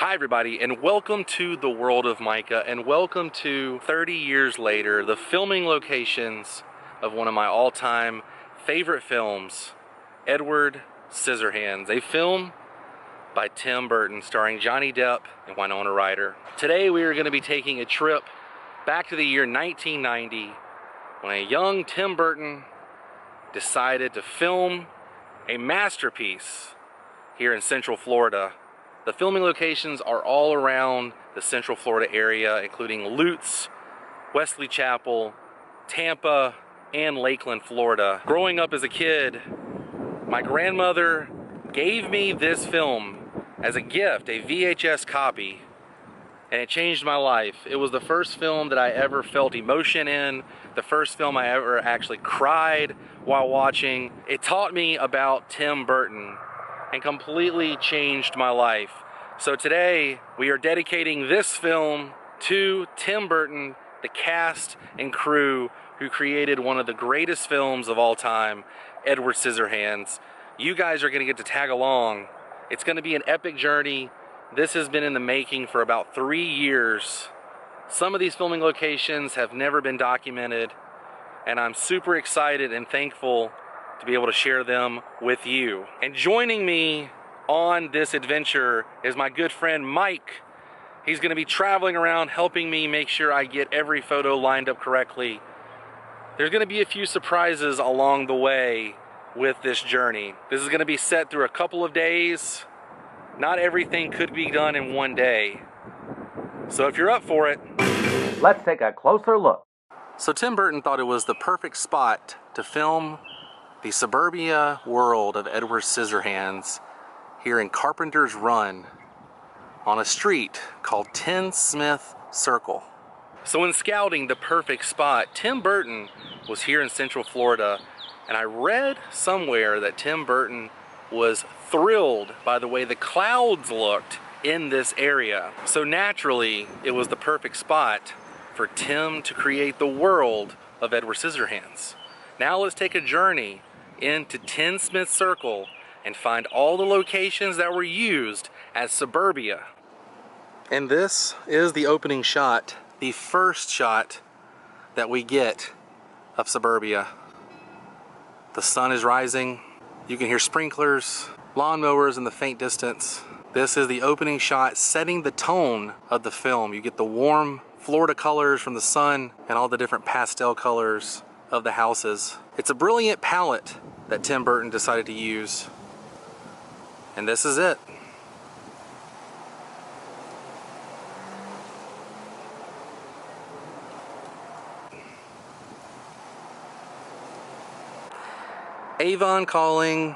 Hi everybody, and welcome to the world of Micah, and welcome to 30 years later, the filming locations of one of my all-time favorite films, Edward Scissorhands, a film by Tim Burton starring Johnny Depp and Winona Ryder. Today we are going to be taking a trip back to the year 1990 when a young Tim Burton decided to film a masterpiece here in Central Florida. The filming locations are all around the Central Florida area, including Lutz, Wesley Chapel, Tampa, and Lakeland, Florida. Growing up as a kid, my grandmother gave me this film as a gift, a VHS copy, and it changed my life. It was the first film that I ever felt emotion in, the first film I ever actually cried while watching. It taught me about Tim Burton and completely changed my life. So today we are dedicating this film to Tim Burton, the cast and crew who created one of the greatest films of all time, Edward Scissorhands. You guys are going to get to tag along. It's going to be an epic journey. This has been in the making for about 3 years. Some of these filming locations have never been documented, and I'm super excited and thankful to be able to share them with you. And joining me on this adventure is my good friend Mike. He's going to be traveling around helping me make sure I get every photo lined up correctly. There's going to be a few surprises along the way with this journey. This is going to be set through a couple of days. Not everything could be done in one day. So if you're up for it, let's take a closer look. So Tim Burton thought it was the perfect spot to film the suburbia world of Edward Scissorhands here in Carpenter's Run on a street called 10 Smith Circle. So in scouting the perfect spot, Tim Burton was here in Central Florida, and I read somewhere that Tim Burton was thrilled by the way the clouds looked in this area. So naturally, it was the perfect spot for Tim to create the world of Edward Scissorhands. Now let's take a journey into 10 Smith Circle and find all the locations that were used as suburbia. And this is the opening shot, the first shot that we get of suburbia. The sun is rising. You can hear sprinklers, lawnmowers in the faint distance. This is the opening shot setting the tone of the film. You get the warm Florida colors from the sun and all the different pastel colors of the houses. It's a brilliant palette that Tim Burton decided to use. And this is it. Avon calling.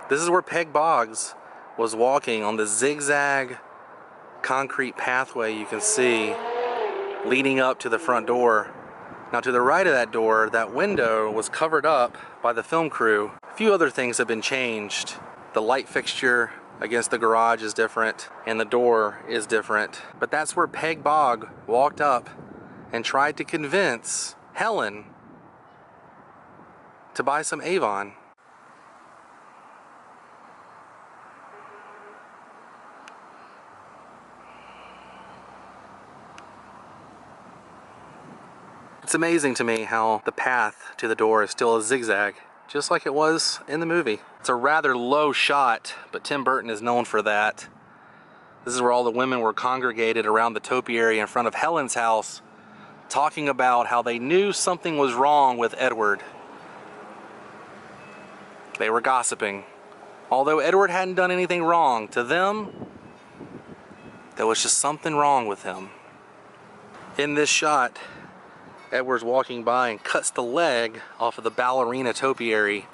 This is where Peg Boggs was walking on the zigzag concrete pathway you can see leading up to the front door. Now to the right of that door, that window was covered up by the film crew. A few other things have been changed. The light fixture against the garage is different, and the door is different. But that's where Peg Boggs walked up and tried to convince Helen to buy some Avon. It's amazing to me how the path to the door is still a zigzag, just like it was in the movie. It's a rather low shot, but Tim Burton is known for that. This is where all the women were congregated around the topiary in front of Helen's house, talking about how they knew something was wrong with Edward. They were gossiping. Although Edward hadn't done anything wrong, to them, there was just something wrong with him. In this shot, Edward's walking by and cuts the leg off of the ballerina topiary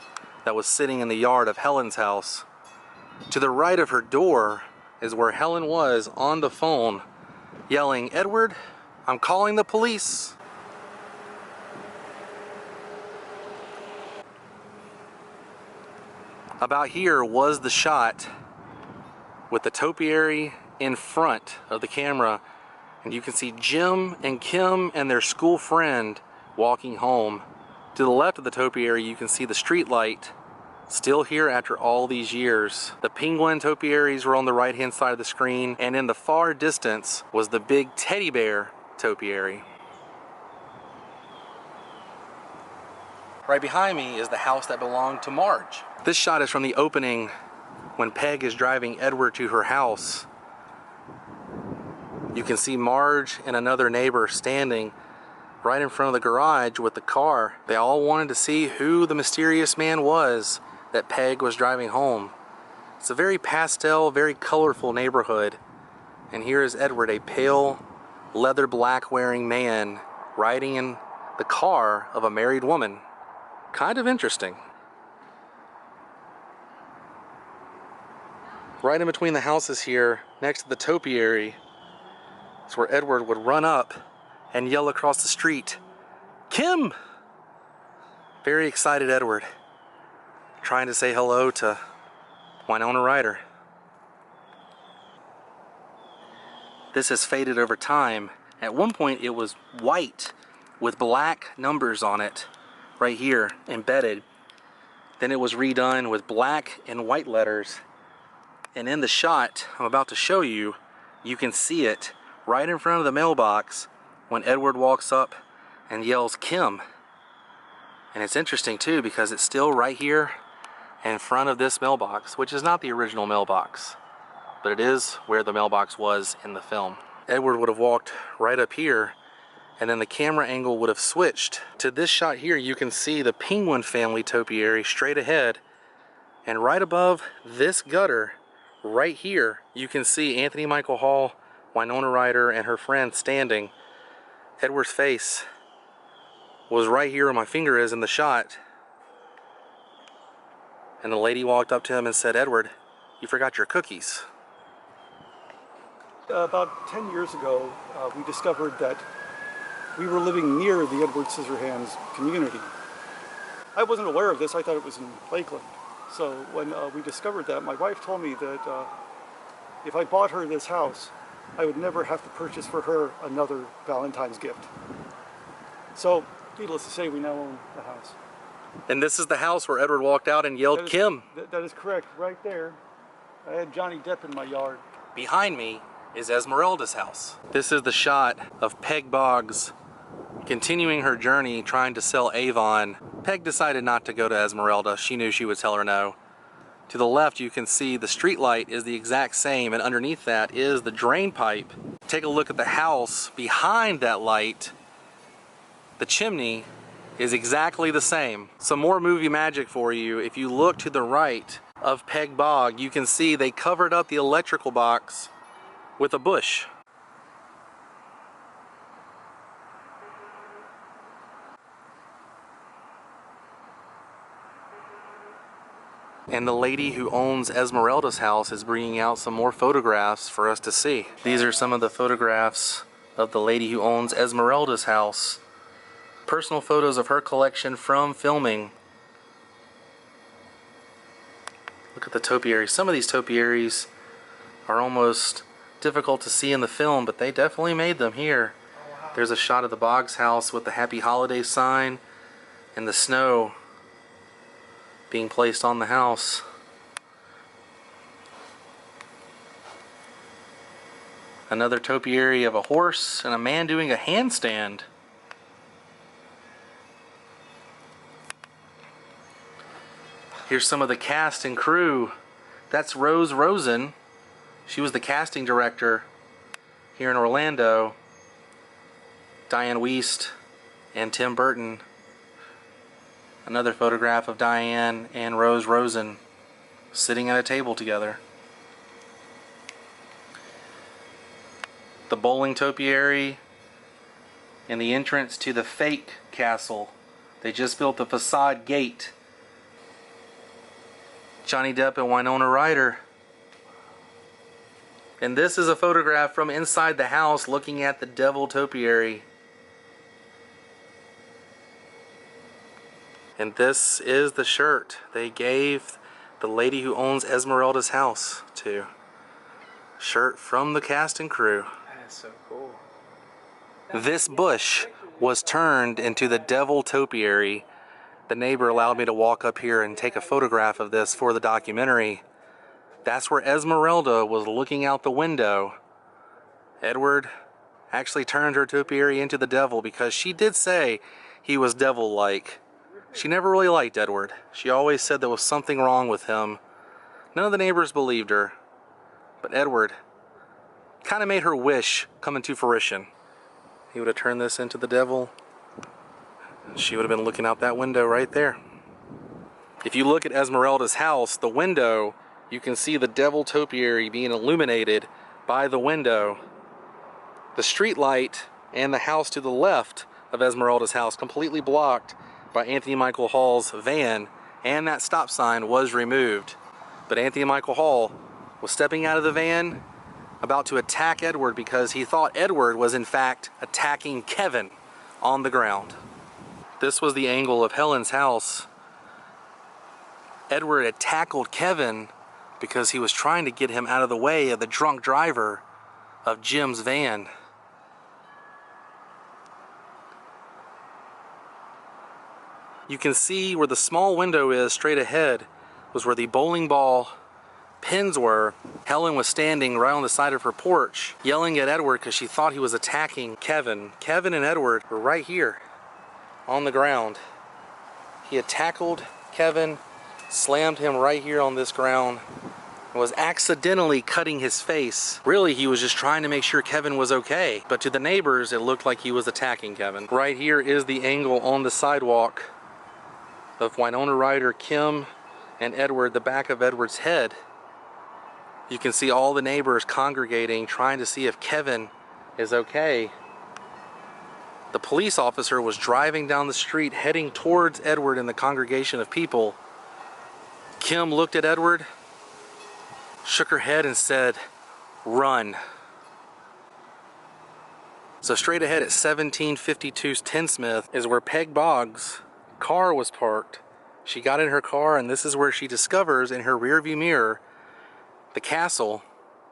that was sitting in the yard of Helen's house. To the right of her door is where Helen was on the phone yelling, "Edward, I'm calling the police." About here was the shot with the topiary in front of the camera, and you can see Jim and Kim and their school friend walking home. To the left of the topiary, you can see the street light Still here after all these years. The penguin topiaries were on the right hand side of the screen, and in the far distance was the big teddy bear topiary. Right behind me is the house that belonged to Marge. This shot is from the opening when Peg is driving Edward to her house. You can see Marge and another neighbor standing right in front of the garage with the car. They all wanted to see who the mysterious man was that Peg was driving home. It's a very pastel, very colorful neighborhood. And here is Edward, a pale, leather black wearing man riding in the car of a married woman. Kind of interesting. Right in between the houses here, next to the topiary, is where Edward would run up and yell across the street, "Kim!" Very excited Edward, trying to say hello to Winona Ryder. This has faded over time. At one point it was white with black numbers on it, right here, embedded. Then it was redone with black and white letters. And in the shot I'm about to show you, you can see it right in front of the mailbox when Edward walks up and yells, "Kim." And it's interesting too because it's still right here in front of this mailbox, which is not the original mailbox, but it is where the mailbox was in the film. Edward would have walked right up here, and then the camera angle would have switched to this shot here. You can see the penguin family topiary straight ahead, and right above this gutter right here you can see Anthony Michael Hall, Winona Ryder, and her friend standing. Edward's face was right here where my finger is in the shot. And the lady walked up to him and said, "Edward, you forgot your cookies." About 10 years ago, we discovered that we were living near the Edward Scissorhands community. I wasn't aware of this, I thought it was in Lakeland. So when we discovered that, my wife told me that if I bought her this house, I would never have to purchase for her another Valentine's gift. So, needless to say, we now own the house. And this is the house where Edward walked out and yelled, "Kim." That is correct, right there. I had Johnny Depp in my yard. Behind me is Esmeralda's house. This is the shot of Peg Boggs continuing her journey trying to sell Avon. Peg decided not to go to Esmeralda. She knew she would tell her no. To the left you can see the street light is the exact same, and underneath that is the drain pipe. Take a look at the house behind that light. The chimney is exactly the same. Some more movie magic for you. If you look to the right of Peg Boggs, you can see they covered up the electrical box with a bush. And the lady who owns Esmeralda's house is bringing out some more photographs for us to see. These are some of the photographs of the lady who owns Esmeralda's house. Personal photos of her collection from filming. Look at the topiary. Some of these topiaries are almost difficult to see in the film, but they definitely made them here. There's a shot of the Boggs house with the Happy Holiday sign and the snow being placed on the house. Another topiary of a horse and a man doing a handstand. Here's some of the cast and crew. That's Rose Rosen. She was the casting director here in Orlando. Dianne Wiest and Tim Burton. Another photograph of Dianne and Rose Rosen sitting at a table together. The bowling topiary and the entrance to the fake castle. They just built the facade gate. Johnny Depp and Winona Ryder. And this is a photograph from inside the house looking at the devil topiary. And this is the shirt they gave the lady who owns Esmeralda's house to. Shirt from the cast and crew. That's so cool. This bush was turned into the devil topiary the neighbor allowed me to walk up here and take a photograph of this for the documentary. That's where Esmeralda was looking out the window. Edward actually turned her topiary into the devil because she did say he was devil-like. She never really liked Edward. She always said there was something wrong with him. None of the neighbors believed her, but Edward kind of made her wish come into fruition. He would have turned this into the devil. She would have been looking out that window right there. If you look at Esmeralda's house, the window, you can see the devil topiary being illuminated by the window. The street light and the house to the left of Esmeralda's house completely blocked by Anthony Michael Hall's van, and that stop sign was removed. But Anthony Michael Hall was stepping out of the van about to attack Edward because he thought Edward was in fact attacking Kevin on the ground. This was the angle of Helen's house. Edward had tackled Kevin because he was trying to get him out of the way of the drunk driver of Jim's van. You can see where the small window is straight ahead was where the bowling ball pins were. Helen was standing right on the side of her porch yelling at Edward because she thought he was attacking Kevin. Kevin and Edward were right here on the ground. He had tackled Kevin, slammed him right here on this ground, and was accidentally cutting his face. Really, he was just trying to make sure Kevin was okay, but to the neighbors it looked like he was attacking Kevin. Right here is the angle on the sidewalk of Winona Ryder, Kim, and Edward, the back of Edward's head. You can see all the neighbors congregating, trying to see if Kevin is okay. The police officer was driving down the street heading towards Edward and the congregation of people. Kim looked at Edward, shook her head and said, "Run." So straight ahead at 1752 Tinsmith is where Peg Boggs' car was parked. She got in her car and this is where she discovers in her rearview mirror the castle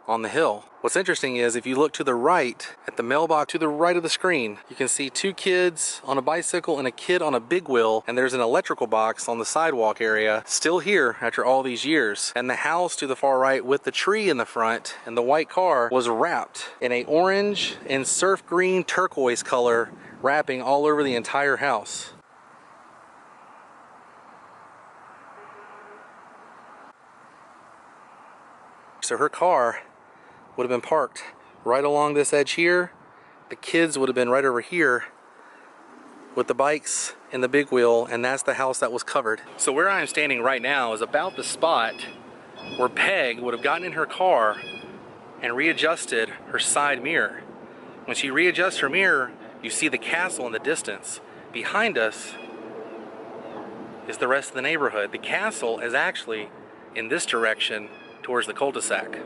on the hill. What's interesting is if you look to the right at the mailbox to the right of the screen, you can see two kids on a bicycle and a kid on a big wheel, and there's an electrical box on the sidewalk area still here after all these years. And the house to the far right with the tree in the front and the white car was wrapped in a orange and surf green turquoise color, wrapping all over the entire house. So her car would have been parked right along this edge here. The kids would have been right over here with the bikes and the big wheel, and that's the house that was covered. So where I am standing right now is about the spot where Peg would have gotten in her car and readjusted her side mirror. When she readjusts her mirror, you see the castle in the distance. Behind us is the rest of the neighborhood. The castle is actually in this direction towards the cul-de-sac.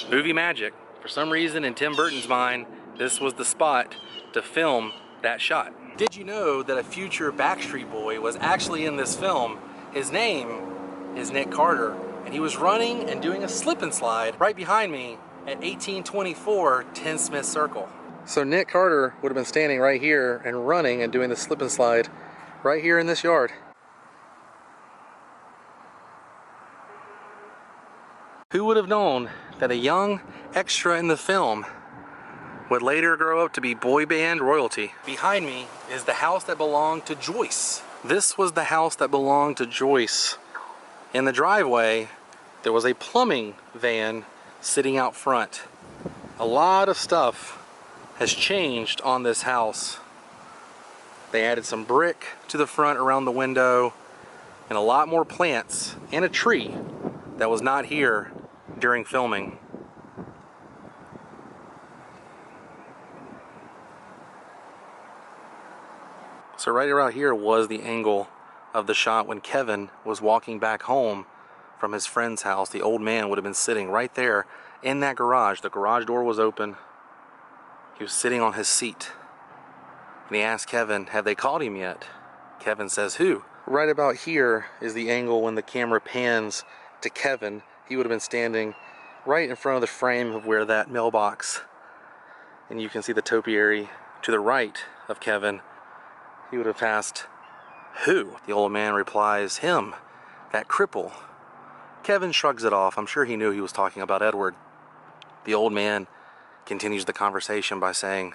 Movie magic. For some reason in Tim Burton's mind, this was the spot to film that shot. Did you know that a future Backstreet Boy was actually in this film? His name is Nick Carter, and he was running and doing a slip and slide right behind me at 1824 Tinsmith Circle. So Nick Carter would have been standing right here and running and doing the slip and slide right here in this yard. Who would have known that a young extra in the film would later grow up to be boy band royalty? Behind me is the house that belonged to Joyce. This was the house that belonged to Joyce. In the driveway, there was a plumbing van sitting out front. A lot of stuff has changed on this house. They added some brick to the front around the window and a lot more plants and a tree that was not here during filming. So right around here was the angle of the shot when Kevin was walking back home from his friend's house. The old man would have been sitting right there in that garage. The garage door was open. He was sitting on his seat. And he asked Kevin, have they called him yet? Kevin says, who? Right about here is the angle when the camera pans to Kevin. He would have been standing right in front of the frame of where that mailbox, and you can see the topiary to the right of Kevin. He would have passed Who? The old man replies, him, that cripple. Kevin shrugs it off. I'm sure he knew he was talking about Edward. The old man continues the conversation by saying,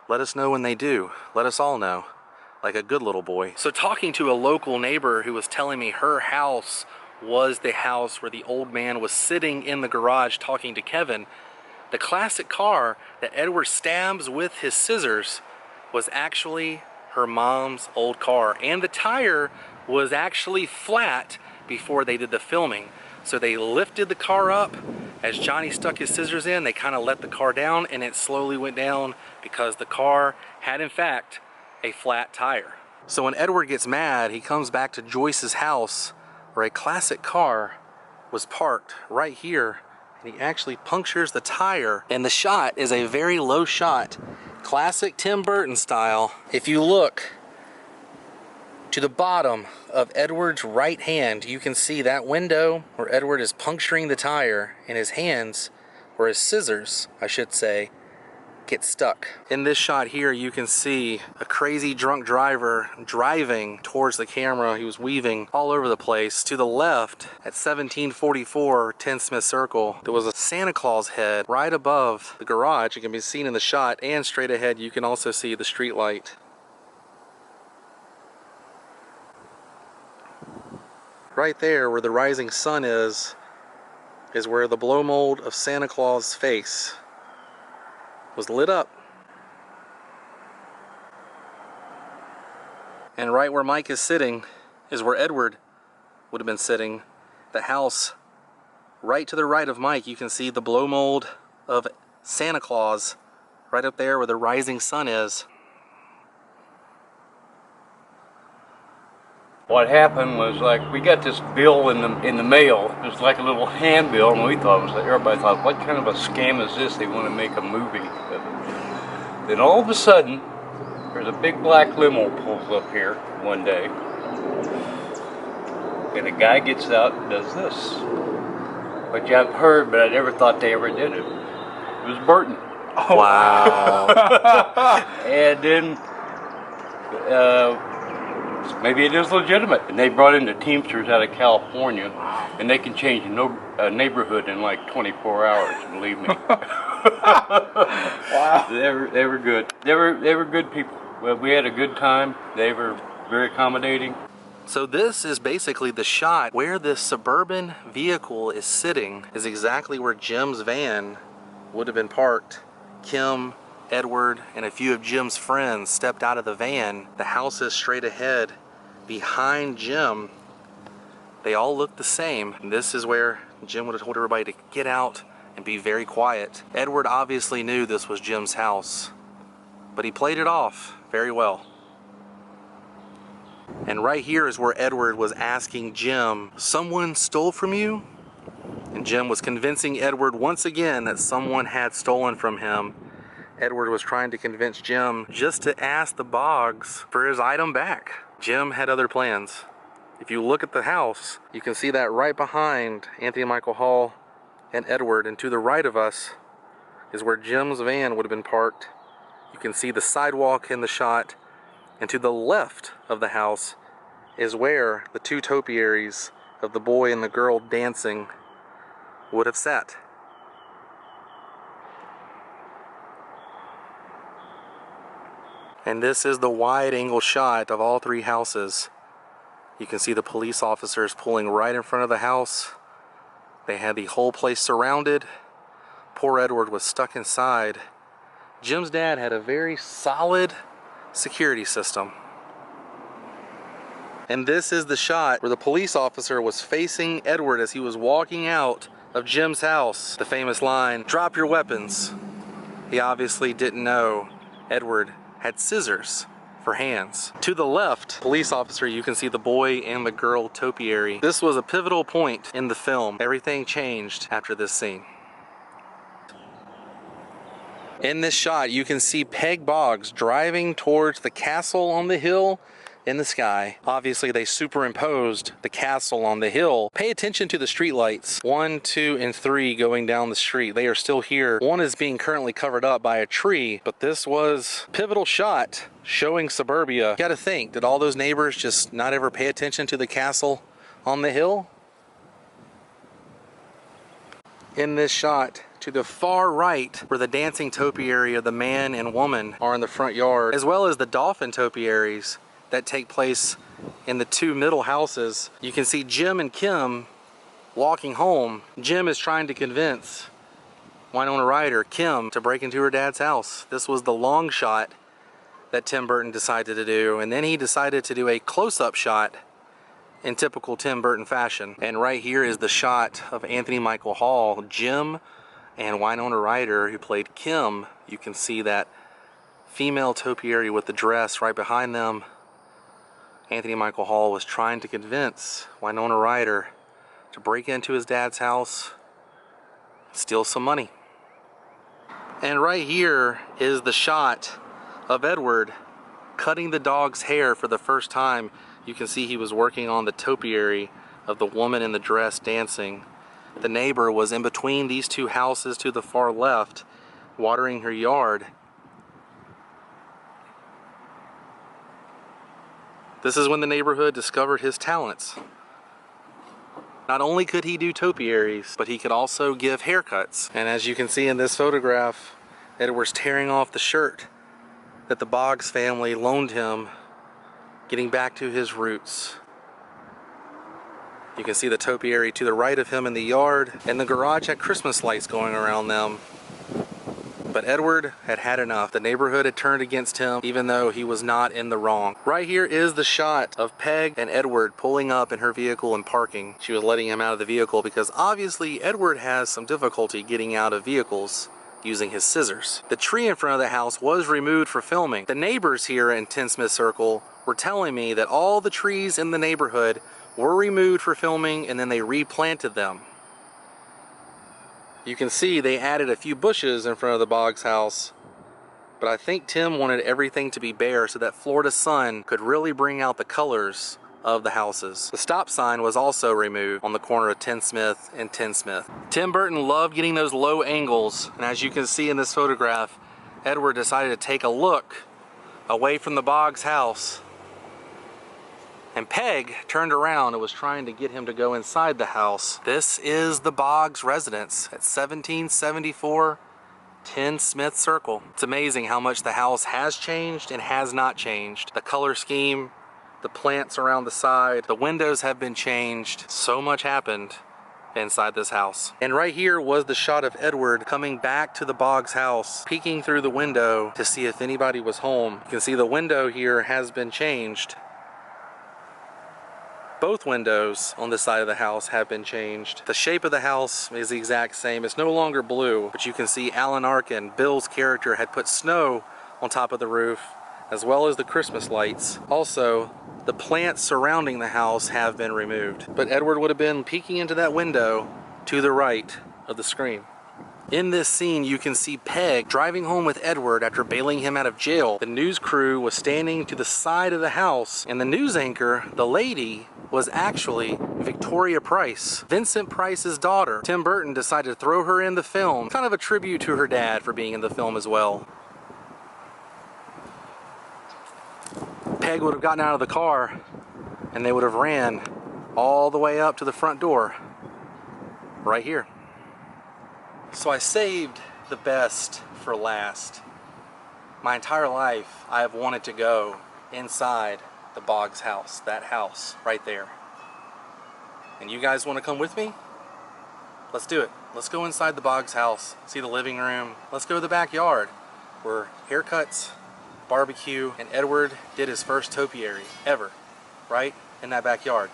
let us know when they do. Let us all know. Like a good little boy. So talking to a local neighbor who was telling me her house was the house where the old man was sitting in the garage talking to Kevin, the classic car that Edward stabs with his scissors was actually her mom's old car. And the tire was actually flat before they did the filming. So they lifted the car up. As Johnny stuck his scissors in, they kind of let the car down, and it slowly went down because the car had in fact a flat tire. So when Edward gets mad, he comes back to Joyce's house where a classic car was parked right here, and he actually punctures the tire. And the shot is a very low shot, classic Tim Burton style. If you look to the bottom of Edward's right hand, you can see that window where Edward is puncturing the tire, and his hands, or his scissors, I should say, get stuck. In this shot here, you can see a crazy drunk driver driving towards the camera. He was weaving all over the place. To the left, at 1744 10 Smith Circle, there was a Santa Claus head right above the garage. It can be seen in the shot, and straight ahead, you can also see the street light. Right there where the rising sun is where the blow mold of Santa Claus' face was lit up. And right where Mike is sitting is where Edward would have been sitting. The house right to the right of Mike, you can see the blow mold of Santa Claus right up there where the rising sun is. What happened was, like, we got this bill in the mail. It was like a little handbill, and we thought, everybody thought, what kind of a scam is this? They want to make a movie of it. Then all of a sudden, there's a big black limo pulls up here one day, and a guy gets out and does this. Which I've heard, but I never thought they ever did it. It was Burton. Oh, wow. And then, maybe it is legitimate. And they brought in the Teamsters out of California, and they can change a neighborhood in like 24 hours, believe me. Wow. They were good. They were good people. Well, we had a good time. They were very accommodating. So this is basically the shot where this Suburban vehicle is sitting, is exactly where Jim's van would have been parked. Kim, Edward, and a few of Jim's friends stepped out of the van. The house is straight ahead behind Jim. They all look the same. And this is where Jim would have told everybody to get out and be very quiet. Edward obviously knew this was Jim's house, but he played it off very well. And right here is where Edward was asking Jim, someone stole from you? And Jim was convincing Edward once again that someone had stolen from him. Edward was trying to convince Jim just to ask the Boggs for his item back. Jim had other plans. If you look at the house, you can see that right behind Anthony Michael Hall and Edward, and to the right of us is where Jim's van would have been parked. You can see the sidewalk in the shot, and to the left of the house is where the two topiaries of the boy and the girl dancing would have sat. And this is the wide angle shot of all three houses. You can see the police officers pulling right in front of the house. They had the whole place surrounded. Poor Edward was stuck inside. Jim's dad had a very solid security system. And this is the shot where the police officer was facing Edward as he was walking out of Jim's house. The famous line, "Drop your weapons." He obviously didn't know Edward had scissors for hands. To the left, police officer, you can see the boy and the girl topiary. This was a pivotal point in the film. Everything changed after this scene. In this shot, you can see Peg Boggs driving towards the castle on the hill in the sky. Obviously, they superimposed the castle on the hill. Pay attention to the street lights. 1, 2, and 3 going down the street. They are still here. One is being currently covered up by a tree, but this was a pivotal shot showing suburbia. You gotta think, did all those neighbors just not ever pay attention to the castle on the hill? In this shot, to the far right, where the dancing topiary of the man and woman are in the front yard, as well as the dolphin topiaries that take place in the 2 middle houses, you can see Jim and Kim walking home. Jim is trying to convince Winona Ryder, Kim, to break into her dad's house. This was the long shot that Tim Burton decided to do, and then he decided to do a close-up shot in typical Tim Burton fashion. And right here is the shot of Anthony Michael Hall, Jim, and Winona Ryder, who played Kim. You can see that female topiary with the dress right behind them. Anthony Michael Hall was trying to convince Winona Ryder to break into his dad's house, steal some money. And right here is the shot of Edward cutting the dog's hair for the first time. You can see he was working on the topiary of the woman in the dress dancing. The neighbor was in between these 2 houses to the far left, watering her yard. This is when the neighborhood discovered his talents. Not only could he do topiaries, but he could also give haircuts. And as you can see in this photograph, Edward's tearing off the shirt that the Boggs family loaned him, getting back to his roots. You can see the topiary to the right of him in the yard, and the garage had Christmas lights going around them. But Edward had had enough. The neighborhood had turned against him, even though he was not in the wrong. Right here is the shot of Peg and Edward pulling up in her vehicle and parking. She was letting him out of the vehicle because obviously Edward has some difficulty getting out of vehicles using his scissors. The tree in front of the house was removed for filming. The neighbors here in Tinsmith Circle were telling me that all the trees in the neighborhood were removed for filming and then they replanted them. You can see they added a few bushes in front of the Boggs house, but I think Tim wanted everything to be bare so that Florida sun could really bring out the colors of the houses. The stop sign was also removed on the corner of Tinsmith and Tinsmith. Tim Burton loved getting those low angles, and as you can see in this photograph, Edward decided to take a look away from the Boggs house, and Peg turned around and was trying to get him to go inside the house. This is the Boggs residence at 1774 Tinsmith Circle. It's amazing how much the house has changed and has not changed. The color scheme, the plants around the side, the windows have been changed. So much happened inside this house. And right here was the shot of Edward coming back to the Boggs house, peeking through the window to see if anybody was home. You can see the window here has been changed. Both windows on this side of the house have been changed. The shape of the house is the exact same. It's no longer blue, but you can see Alan Arkin, Bill's character, had put snow on top of the roof, as well as the Christmas lights. Also, the plants surrounding the house have been removed. But Edward would have been peeking into that window to the right of the screen. In this scene, you can see Peg driving home with Edward after bailing him out of jail. The news crew was standing to the side of the house, and the news anchor, the lady, was actually Victoria Price, Vincent Price's daughter. Tim Burton decided to throw her in the film, kind of a tribute to her dad for being in the film as well. Peg would have gotten out of the car, and they would have ran all the way up to the front door, right here. So I saved the best for last. My entire life, I have wanted to go inside the Boggs house, that house right there. And you guys want to come with me? Let's do it. Let's go inside the Boggs house, see the living room. Let's go to the backyard where haircuts, barbecue, and Edward did his first topiary ever, right in that backyard.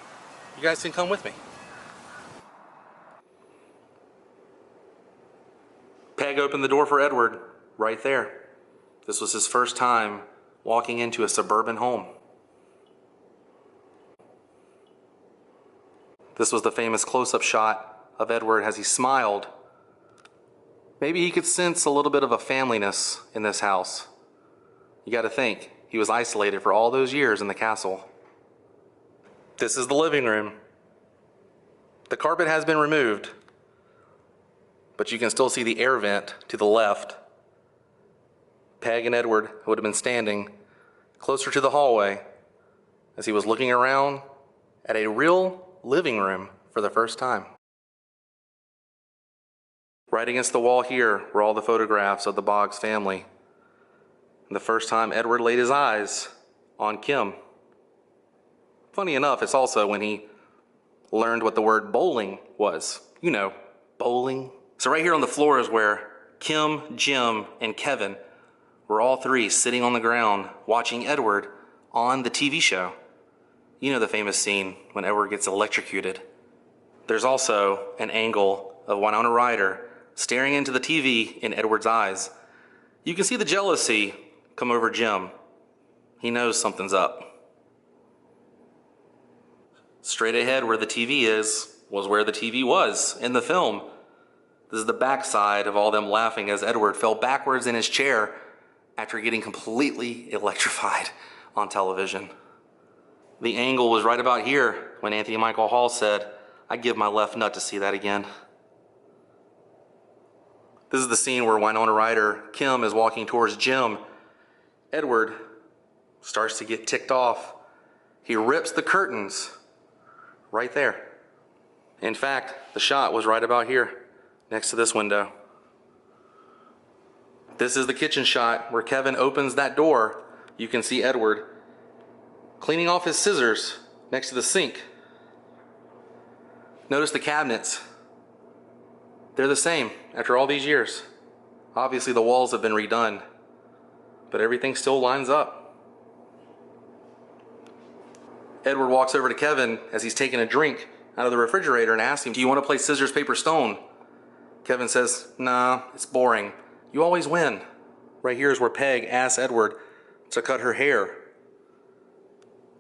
You guys can come with me. Peg opened the door for Edward right there. This was his first time walking into a suburban home. This was the famous close-up shot of Edward as he smiled. Maybe he could sense a little bit of a familyness in this house. You got to think, he was isolated for all those years in the castle. This is the living room. The carpet has been removed, but you can still see the air vent to the left. Peg and Edward would have been standing closer to the hallway as he was looking around at a real living room for the first time. Right against the wall here were all the photographs of the Boggs family. The first time Edward laid his eyes on Kim. Funny enough, it's also when he learned what the word bowling was. You know, bowling. So right here on the floor is where Kim, Jim, and Kevin were all three sitting on the ground watching Edward on the TV show. You know the famous scene when Edward gets electrocuted. There's also an angle of Winona Ryder staring into the TV in Edward's eyes. You can see the jealousy come over Jim. He knows something's up. Straight ahead where the TV is was where the TV was in the film. This is the backside of all them laughing as Edward fell backwards in his chair after getting completely electrified on television. The angle was right about here when Anthony Michael Hall said, "I'd give my left nut to see that again." This is the scene where Winona Ryder, Kim, is walking towards Jim. Edward starts to get ticked off. He rips the curtains right there. In fact, the shot was right about here, next to this window. This is the kitchen shot where Kevin opens that door. You can see Edward cleaning off his scissors next to the sink. Notice the cabinets. They're the same after all these years. Obviously the walls have been redone, but everything still lines up. Edward walks over to Kevin as he's taking a drink out of the refrigerator and asks him, "Do you want to play scissors, paper, stone?" Kevin says, "Nah, it's boring. You always win." Right here is where Peg asks Edward to cut her hair.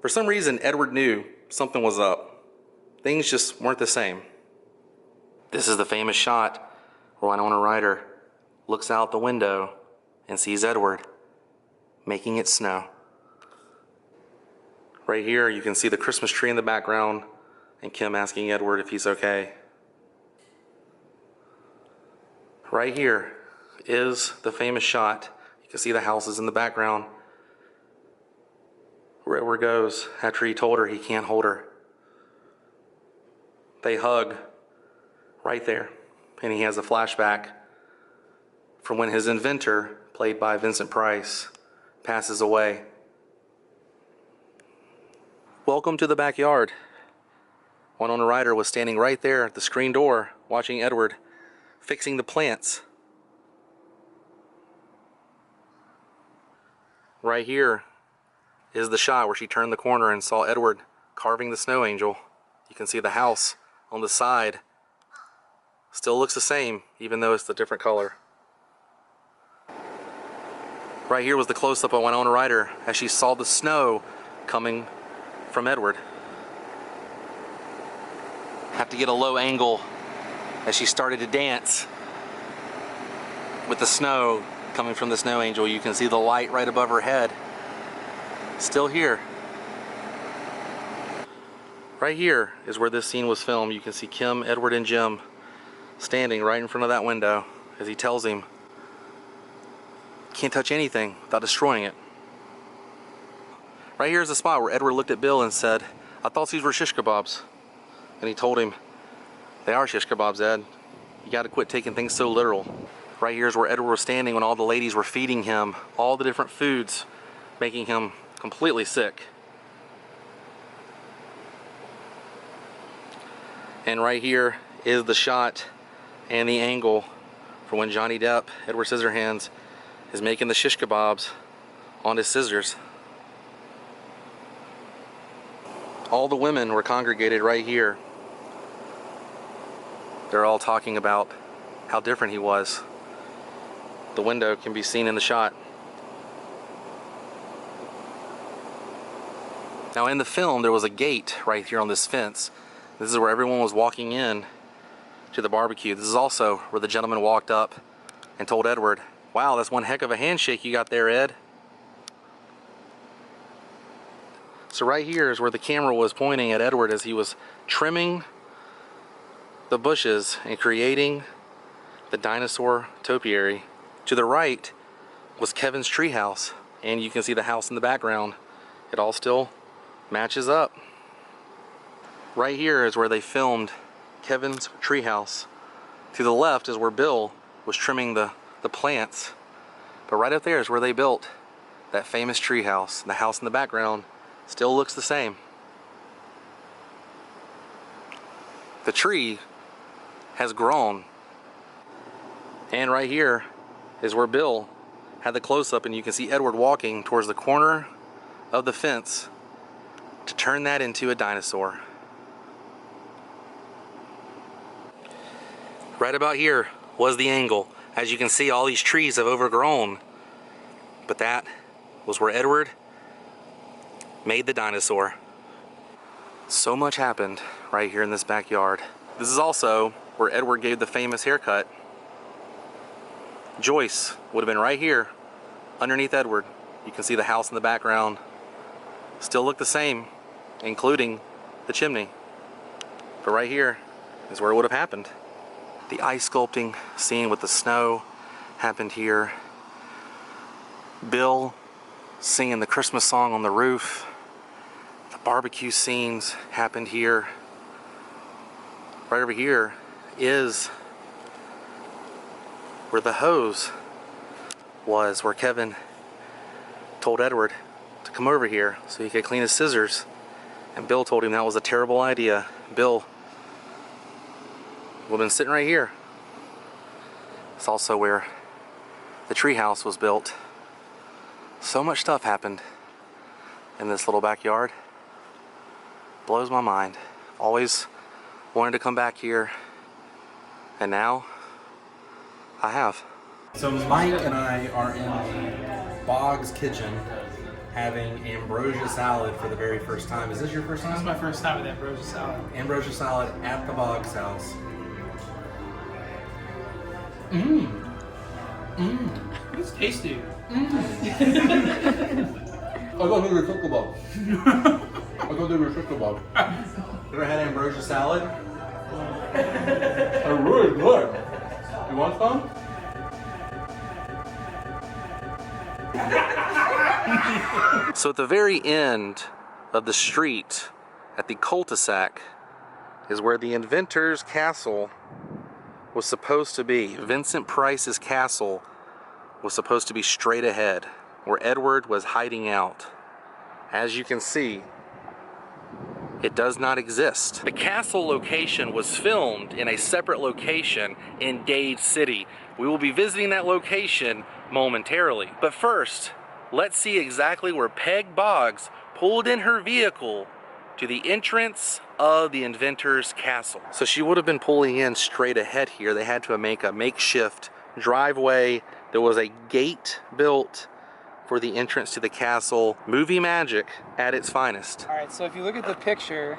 For some reason, Edward knew something was up. Things just weren't the same. This is the famous shot where Winona Ryder looks out the window and sees Edward making it snow. Right here, you can see the Christmas tree in the background and Kim asking Edward if he's okay. Right here is the famous shot. You can see the houses in the background where Edward goes after he told her he can't hold her. They hug right there, and he has a flashback from when his inventor, played by Vincent Price, passes away. Welcome to the backyard. Winona Ryder was standing right there at the screen door watching Edward fixing the plants. Right here is the shot where she turned the corner and saw Edward carving the snow angel. You can see the house on the side still looks the same, even though it's a different color. Right here was the close-up of Winona Ryder as she saw the snow coming from Edward. Have to get a low angle as she started to dance with the snow coming from the snow angel. You can see the light right above her head. Still here. Right here is where this scene was filmed. You can see Kim, Edward, and Jim standing right in front of that window as he tells him, "Can't touch anything without destroying it." Right here is the spot where Edward looked at Bill and said, "I thought these were shish kebabs." And he told him, "They are shish kebabs, Ed. You gotta quit taking things so literal." Right here is where Edward was standing when all the ladies were feeding him all the different foods, making him completely sick. And right here is the shot and the angle for when Johnny Depp, Edward Scissorhands, is making the shish kebabs on his scissors. All the women were congregated right here. They're all talking about how different he was. The window can be seen in the shot. Now in the film, there was a gate right here on this fence. This is where everyone was walking in to the barbecue. This is also where the gentleman walked up and told Edward, "Wow, that's one heck of a handshake you got there, Ed." So right here is where the camera was pointing at Edward as he was trimming the bushes and creating the dinosaur topiary. To the right was Kevin's treehouse, and you can see the house in the background. It all still matches up. Right here is where they filmed Kevin's treehouse. To the left is where Bill was trimming the plants. But right up there is where they built that famous treehouse. The house in the background still looks the same. The tree has grown. And right here is where Bill had the close-up, and you can see Edward walking towards the corner of the fence to turn that into a dinosaur. Right about here was the angle. As you can see, all these trees have overgrown, but that was where Edward made the dinosaur. So much happened right here in this backyard. This is also where Edward gave the famous haircut. Joyce would have been right here underneath Edward. You can see the house in the background still look the same, including the chimney. But right here is where it would have happened. The ice sculpting scene with the snow happened here. Bill singing the Christmas song on the roof. The barbecue scenes happened here. Right over here is where the hose was, where Kevin told Edward to come over here so he could clean his scissors. And Bill told him that was a terrible idea. Bill would have been sitting right here. It's also where the treehouse was built. So much stuff happened in this little backyard. Blows my mind. Always wanted to come back here, and now I have. So Mike and I are in Boggs' kitchen having ambrosia salad for the very first time. Is this your first time? This is my first time with ambrosia salad. Ambrosia salad at the Boggs House. It's tasty. I thought they were cooked about. I thought they were cooked about. Ever had ambrosia salad? They're really good. You want some? So at the very end of the street, at the cul-de-sac, is where the Inventor's castle was supposed to be. Vincent Price's castle was supposed to be straight ahead, where Edward was hiding out. As you can see, it does not exist. The castle location was filmed in a separate location in Dade City. We will be visiting that location momentarily. But first, let's see exactly where Peg Boggs pulled in her vehicle to the entrance of the Inventor's castle. So she would have been pulling in straight ahead here. They had to make a makeshift driveway. There was a gate built for the entrance to the castle. Movie magic at its finest. All right, so if you look at the picture,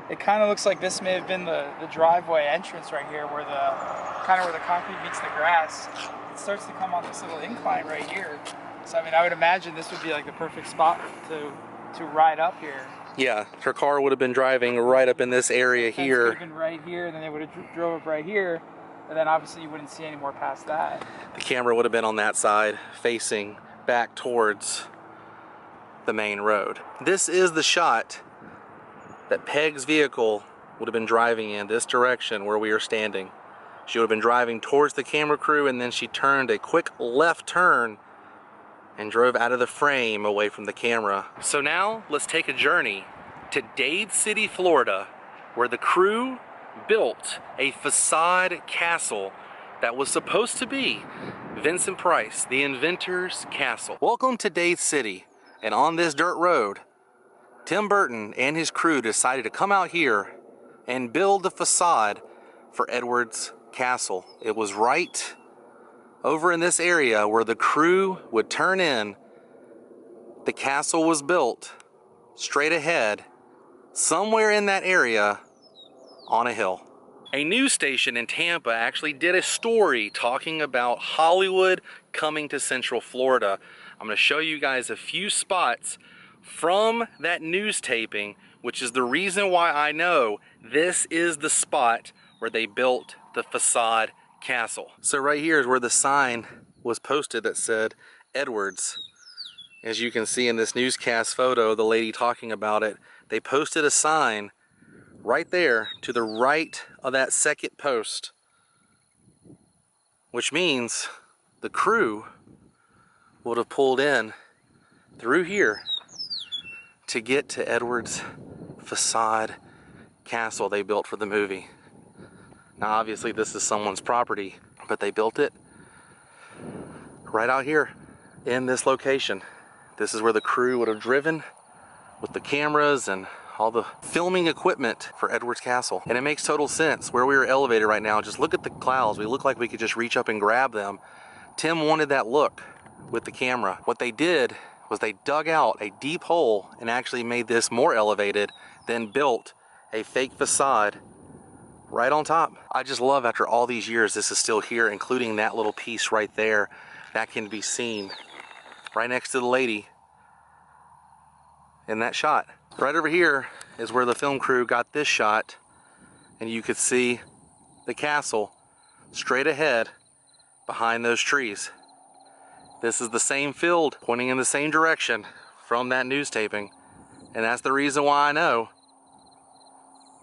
it kind of looks like this may have been the driveway entrance right here, where where the concrete meets the grass. It starts to come on this little incline right here. So I mean, I would imagine this would be like the perfect spot to ride up here. Yeah, her car would have been driving right up in this area here. It would have been right here, and then they would have drove up right here, and then obviously you wouldn't see any more past that. The camera would have been on that side, facing back towards the main road. This is the shot that Peg's vehicle would have been driving in, this direction where we are standing. She would have been driving towards the camera crew, and then she turned a quick left turn and drove out of the frame away from the camera. So now let's take a journey to Dade City, Florida, where the crew built a facade castle that was supposed to be Vincent Price, the Inventor's castle. Welcome to Dade City, and on this dirt road, Tim Burton and his crew decided to come out here and build the facade for Edward's castle. It was right over in this area where the crew would turn in. The castle was built straight ahead, somewhere in that area on a hill. A news station in Tampa actually did a story talking about Hollywood coming to Central Florida. I'm going to show you guys a few spots from that news taping, which is the reason why I know this is the spot where they built the facade castle. So right here is where the sign was posted that said Edwards. As you can see in this newscast photo, the lady talking about it, they posted a sign right there to the right of that second post, which means the crew would have pulled in through here to get to Edward's facade castle they built for the movie. Now obviously this is someone's property, but they built it right out here in this location. This is where the crew would have driven with the cameras and all the filming equipment for Edward's castle. And it makes total sense. Where we are elevated right now, just look at the clouds. We look like we could just reach up and grab them. Tim wanted that look with the camera. What they did was they dug out a deep hole and actually made this more elevated, then built a fake facade right on top. I just love after all these years this is still here, including that little piece right there that can be seen right next to the lady in that shot. Right over here is where the film crew got this shot, and you could see the castle straight ahead behind those trees. This is the same field pointing in the same direction from that news taping, and that's the reason why I know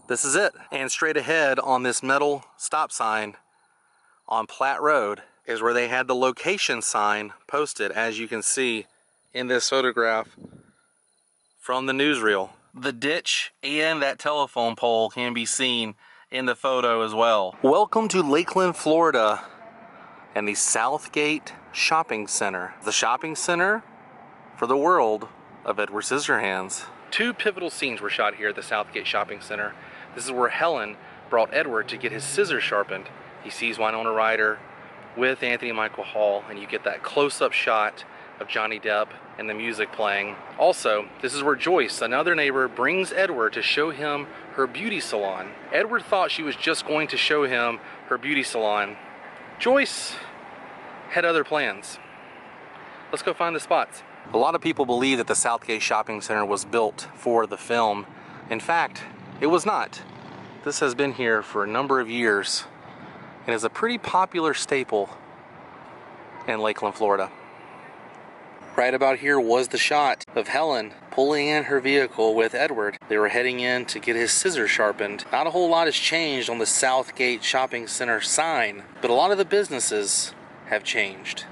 this is it. And straight ahead on this metal stop sign on Platte Road is where they had the location sign posted, as you can see in this photograph from the newsreel. The ditch and that telephone pole can be seen in the photo as well. Welcome to Lakeland, Florida, and the Southgate Shopping Center. The shopping center for the world of Edward Scissorhands. Two pivotal scenes were shot here at the Southgate Shopping Center. This is where Helen brought Edward to get his scissors sharpened. He sees Winona Ryder with Anthony Michael Hall, and you get that close-up shot of Johnny Depp and the music playing. Also, this is where Joyce, another neighbor, brings Edward to show him her beauty salon. Edward thought she was just going to show him her beauty salon. Joyce had other plans. Let's go find the spots. A lot of people believe that the Southgate Shopping Center was built for the film. In fact, it was not. This has been here for a number of years and is a pretty popular staple in Lakeland, Florida. Right about here was the shot of Helen pulling in her vehicle with Edward. They were heading in to get his scissors sharpened. Not a whole lot has changed on the Southgate Shopping Center sign, but a lot of the businesses have changed.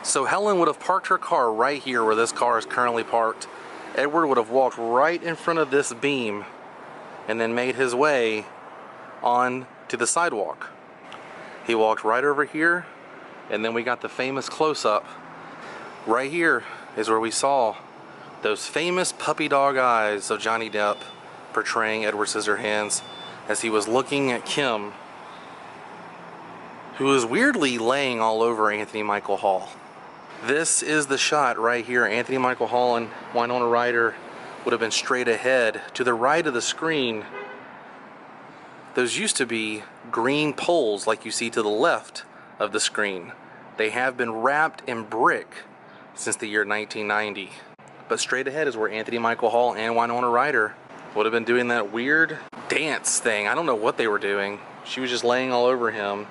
So Helen would have parked her car right here where this car is currently parked. Edward would have walked right in front of this beam and then made his way on to the sidewalk. He walked right over here, and then we got the famous close-up. Right here is where we saw those famous puppy dog eyes of Johnny Depp portraying Edward Scissorhands as he was looking at Kim, who was weirdly laying all over Anthony Michael Hall. This is the shot right here. Anthony Michael Hall and Winona Ryder would have been straight ahead. To the right of the screen, those used to be green poles like you see to the left of the screen. They have been wrapped in brick since the year 1990. But straight ahead is where Anthony Michael Hall and Winona Ryder would have been doing that weird dance thing. I don't know what they were doing. She was just laying all over him.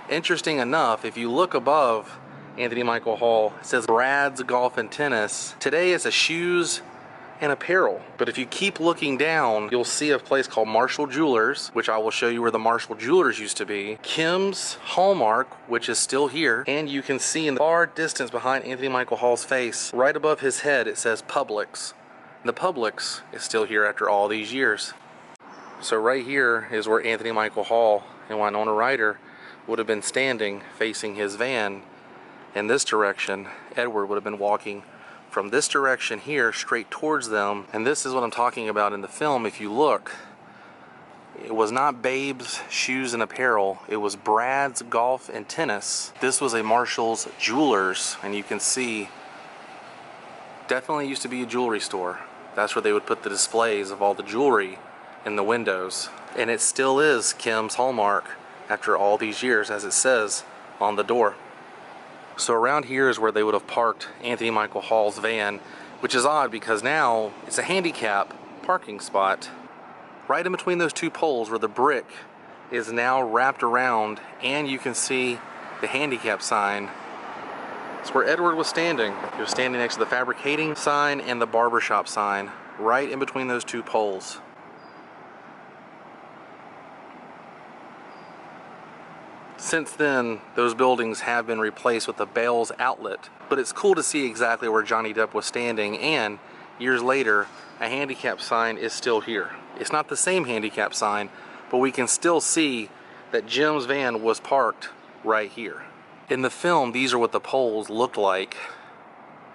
Interesting enough, if you look above Anthony Michael Hall, it says Brad's Golf and Tennis. Today it's a shoes and apparel. But if you keep looking down, you'll see a place called Marshall Jewelers, which I will show you where the Marshall Jewelers used to be. Kim's Hallmark, which is still here. And you can see in the far distance behind Anthony Michael Hall's face, right above his head, it says Publix. The Publix is still here after all these years. So right here is where Anthony Michael Hall and Winona Ryder would have been standing facing his van. In this direction, Edward would have been walking from this direction here straight towards them. And this is what I'm talking about in the film. If you look, it was not Babe's Shoes and Apparel, it was Brad's Golf and Tennis. This was a Marshall's Jewelers, and you can see definitely used to be a jewelry store. That's where they would put the displays of all the jewelry in the windows. And it still is Kim's Hallmark after all these years, as it says on the door. So around here is where they would have parked Anthony Michael Hall's van, which is odd because now it's a handicap parking spot right in between those two poles where the brick is now wrapped around, and you can see the handicap sign. It's where Edward was standing. He was standing next to the fabricating sign and the barbershop sign, right in between those two poles. Since then, those buildings have been replaced with a Bales outlet, but it's cool to see exactly where Johnny Depp was standing, and years later, a handicap sign is still here. It's not the same handicap sign, but we can still see that Jim's van was parked right here. In the film, these are what the poles looked like,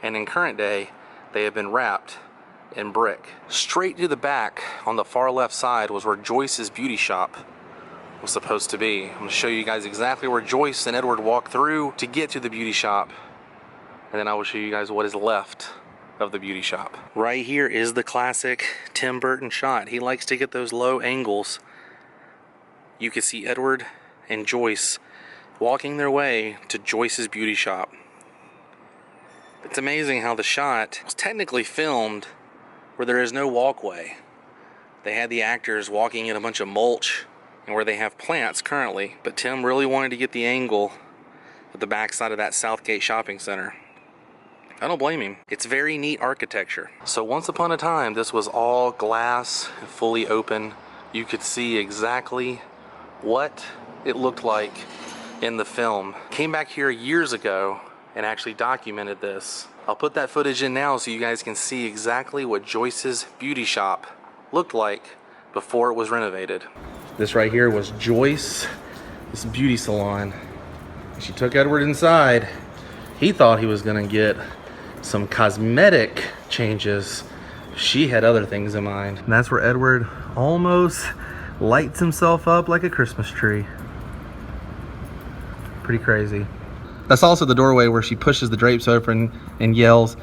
and in current day, they have been wrapped in brick. Straight to the back, on the far left side, was where Joyce's beauty shop was supposed to be. I'm going to show you guys exactly where Joyce and Edward walked through to get to the beauty shop, and then I will show you guys what is left of the beauty shop. Right here is the classic Tim Burton shot. He likes to get those low angles. You can see Edward and Joyce walking their way to Joyce's beauty shop. It's amazing how the shot was technically filmed where there is no walkway. They had the actors walking in a bunch of mulch and where they have plants currently, but Tim really wanted to get the angle of the backside of that Southgate shopping center. I don't blame him. It's very neat architecture. So once upon a time, this was all glass, fully open. You could see exactly what it looked like in the film. Came back here years ago and actually documented this. I'll put that footage in now so you guys can see exactly what Joyce's beauty shop looked like before it was renovated. This right here was Joyce's beauty salon. She took Edward inside. He thought he was gonna get some cosmetic changes. She had other things in mind. And that's where Edward almost lights himself up like a Christmas tree. Pretty crazy. That's also the doorway where she pushes the drapes open and yells,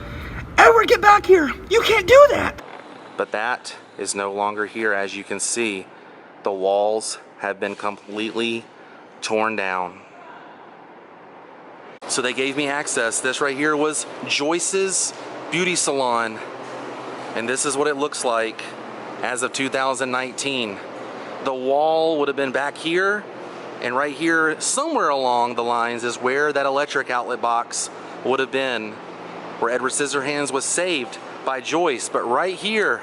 "Edward, get back here! You can't do that!" But that is no longer here. As you can see, the walls have been completely torn down. So they gave me access. This right here was Joyce's beauty salon. And this is what it looks like as of 2019. The wall would have been back here, and right here, somewhere along the lines, is where that electric outlet box would have been, where Edward Scissorhands was saved by Joyce. But right here,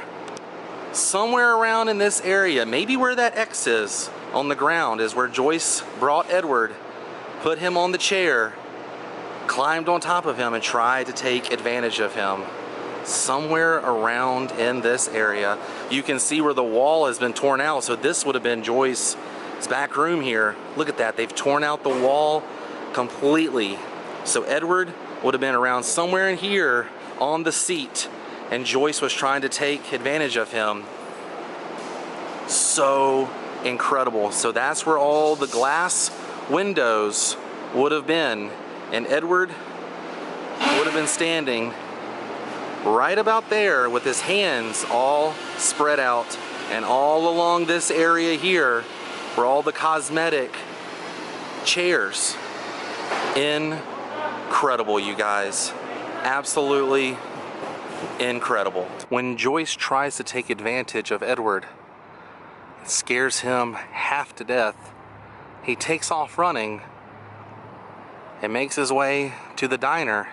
somewhere around in this area, maybe where that X is on the ground, is where Joyce brought Edward, put him on the chair, climbed on top of him, and tried to take advantage of him. Somewhere around in this area, you can see where the wall has been torn out. So this would have been Joyce's back room here. Look at that. They've torn out the wall completely. So Edward would have been around somewhere in here on the seat, and Joyce was trying to take advantage of him. So incredible. So that's where all the glass windows would have been, and Edward would have been standing right about there with his hands all spread out, and all along this area here were all the cosmetic chairs. Incredible, you guys. Absolutely incredible. When Joyce tries to take advantage of Edward, it scares him half to death. He takes off running and makes his way to the diner.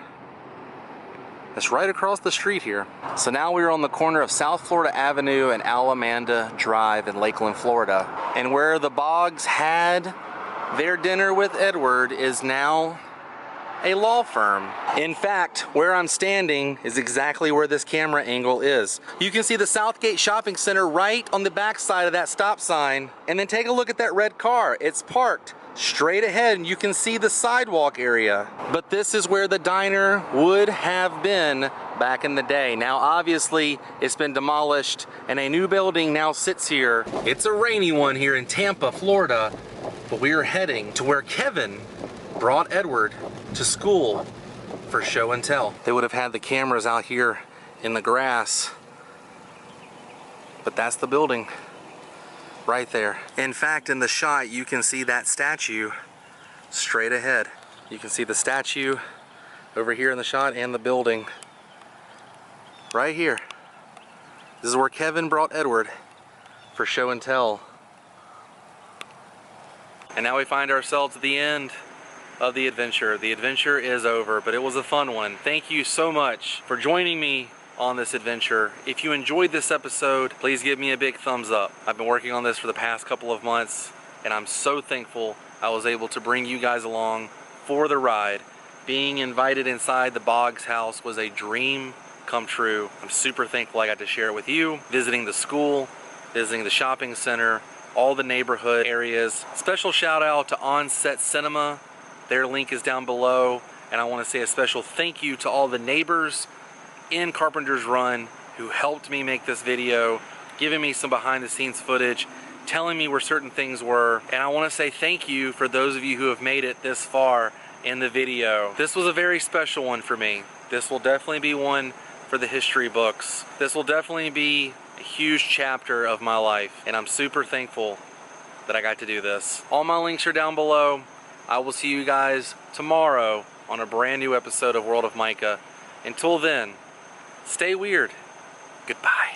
It's right across the street here. So now we're on the corner of South Florida Avenue and Alamanda Drive in Lakeland, Florida. And where the Boggs had their dinner with Edward is now a law firm. In fact, where I'm standing is exactly where this camera angle is. You can see the Southgate Shopping Center right on the back side of that stop sign. And then take a look at that red car. It's parked straight ahead, and you can see the sidewalk area. But this is where the diner would have been back in the day. Now obviously it's been demolished and a new building now sits here. It's a rainy one here in Tampa, Florida, but we are heading to where Kevin brought Edward to school for show and tell. They would have had the cameras out here in the grass, but that's the building right there. In fact, in the shot, you can see that statue straight ahead. You can see the statue over here in the shot and the building right here. This is where Kevin brought Edward for show and tell. And now we find ourselves at the end of the adventure. The adventure is over, but it was a fun one. Thank you so much for joining me on this adventure. If you enjoyed this episode, please give me a big thumbs up. I've been working on this for the past couple of months, and I'm so thankful I was able to bring you guys along for the ride. Being invited inside the Boggs House was a dream come true. I'm super thankful I got to share it with you. Visiting the school, visiting the shopping center, all the neighborhood areas. Special shout out to On-Set Cinema. Their link is down below. And I want to say a special thank you to all the neighbors in Carpenter's Run who helped me make this video, giving me some behind the scenes footage, telling me where certain things were. And I want to say thank you for those of you who have made it this far in the video. This was a very special one for me. This will definitely be one for the history books. This will definitely be a huge chapter of my life, and I'm super thankful that I got to do this. All my links are down below. I will see you guys tomorrow on a brand new episode of World of Micah. Until then, stay weird. Goodbye.